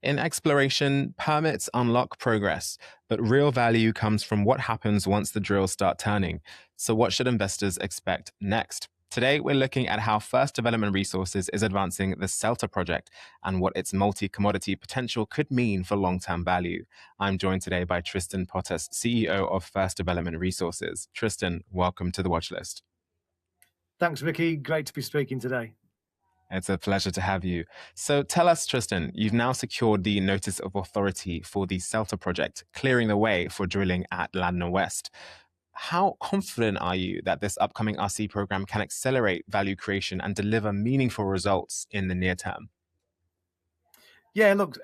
In exploration, permits unlock progress, but real value comes from what happens once the drills start turning. So, what should investors expect next? Today, we're looking at how First Development Resources is advancing the Selta project and what its multi commodity potential could mean for long term value. I'm joined today by Tristan Pottas, CEO of First Development Resources. Tristan, welcome to the watch list. Thanks, Ricky. Great to be speaking today. It's a pleasure to have you. So tell us, Tristan, you've now secured the notice of authority for the Selta project, clearing the way for drilling at Ladner West. How confident are you that this upcoming RC program can accelerate value creation and deliver meaningful results in the near term? Yeah, look.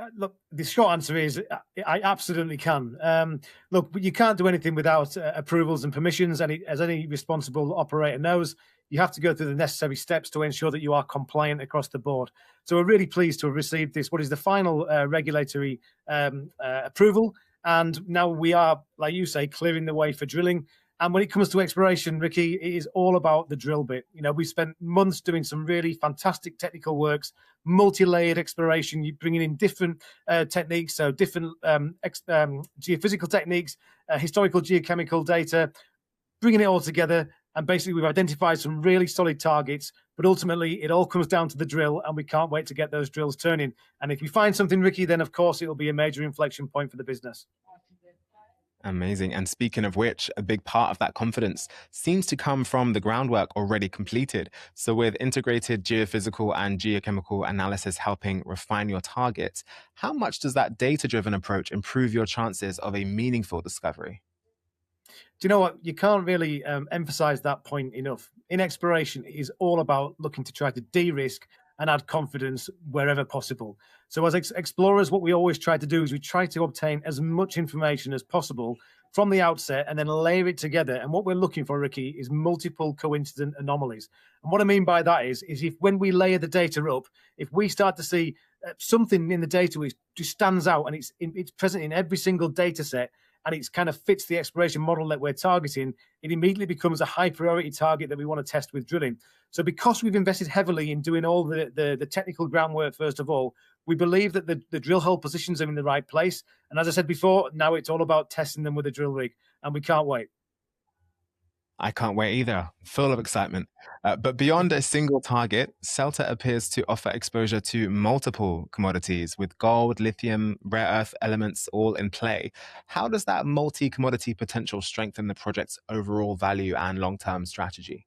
The short answer is I absolutely can. Look, but you can't do anything without approvals and permissions. As any responsible operator knows, you have to go through the necessary steps to ensure that you are compliant across the board. So we're really pleased to have received this, what is the final regulatory approval, and now we are, like you say, clearing the way for drilling. And when it comes to exploration, Ricky, it is all about the drill bit. We spent months doing some really fantastic technical multi-layered exploration, you bringing in different techniques, so different geophysical techniques, historical geochemical data, bringing it all together. And basically, we've identified some really solid targets, but ultimately, it all comes down to the drill, and we can't wait to get those drills turning. And if you find something, Ricky, then of course, it'll be a major inflection point for the business. Amazing. And speaking of which, a big part of that confidence seems to come from the groundwork already completed. So, with integrated geophysical and geochemical analysis helping refine your targets, how much does that data driven approach improve your chances of a meaningful discovery? Do you know what? You can't really emphasize that point enough. In exploration, it is all about looking to try to de-risk and add confidence wherever possible. So as explorers, what we always try to do is we try to obtain as much information as possible from the outset and then layer it together. And what we're looking for, Ricky, is multiple coincident anomalies. And what I mean by that is if when we layer the data up, if we start to see something in the data which just stands out and it's present in every single data set, and it kind of fits the exploration model that we're targeting, it immediately becomes a high priority target that we want to test with drilling. So because we've invested heavily in doing all the technical groundwork, first of all, we believe that the drill hole positions are in the right place. And as I said before, now it's all about testing them with a drill rig, and we can't wait. I can't wait either. Full of excitement. But beyond a single target, Celta appears to offer exposure to multiple commodities with gold, lithium, rare earth elements all in play. How does that multi commodity potential strengthen the project's overall value and long term strategy?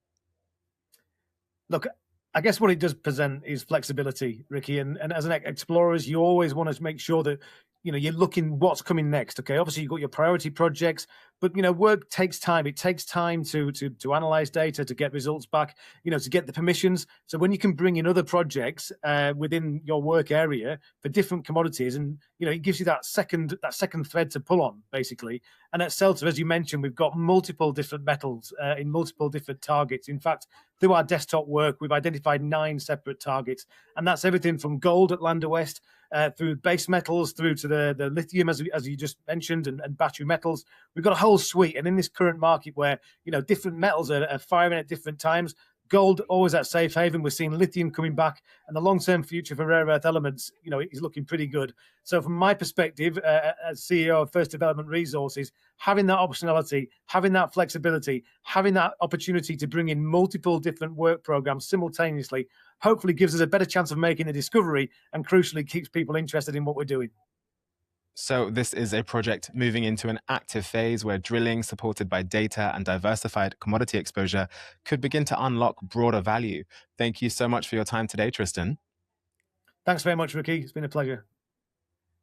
Look, I guess what it does present is flexibility, Ricky. And as an explorers, you always want to make sure that you're looking what's coming next. Okay, obviously you've got your priority projects, but work takes time. It takes time to analyze data, to get results back, to get the permissions. So when you can bring in other projects within your work area for different commodities, and it gives you that second thread to pull on, basically. And at Celta, as you mentioned, we've got multiple different metals in multiple different targets. In fact, through our desktop work, we've identified 9 separate targets, and that's everything from gold at Ladner West, through base metals, through to the lithium, as you just mentioned, and battery metals. We've got a whole suite. And in this current market where, different metals are firing at different times, gold always at safe haven. We're seeing lithium coming back, and the long-term future for rare earth elements, is looking pretty good. So from my perspective, as CEO of First Development Resources, having that optionality, having that flexibility, having that opportunity to bring in multiple different work programs simultaneously, hopefully gives us a better chance of making a discovery, and crucially keeps people interested in what we're doing. So this is a project moving into an active phase where drilling supported by data and diversified commodity exposure could begin to unlock broader value. Thank you so much for your time today, Tristan. Thanks very much, Ricky. It's been a pleasure.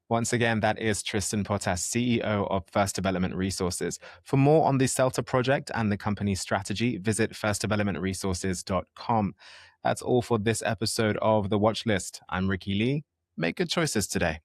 Once again, that is Tristan Pottas, CEO of First Development Resources. For more on the Celta project and the company's strategy, visit firstdevelopmentresources.com. That's all for this episode of The Watch List. I'm Ricky Lee. Make good choices today.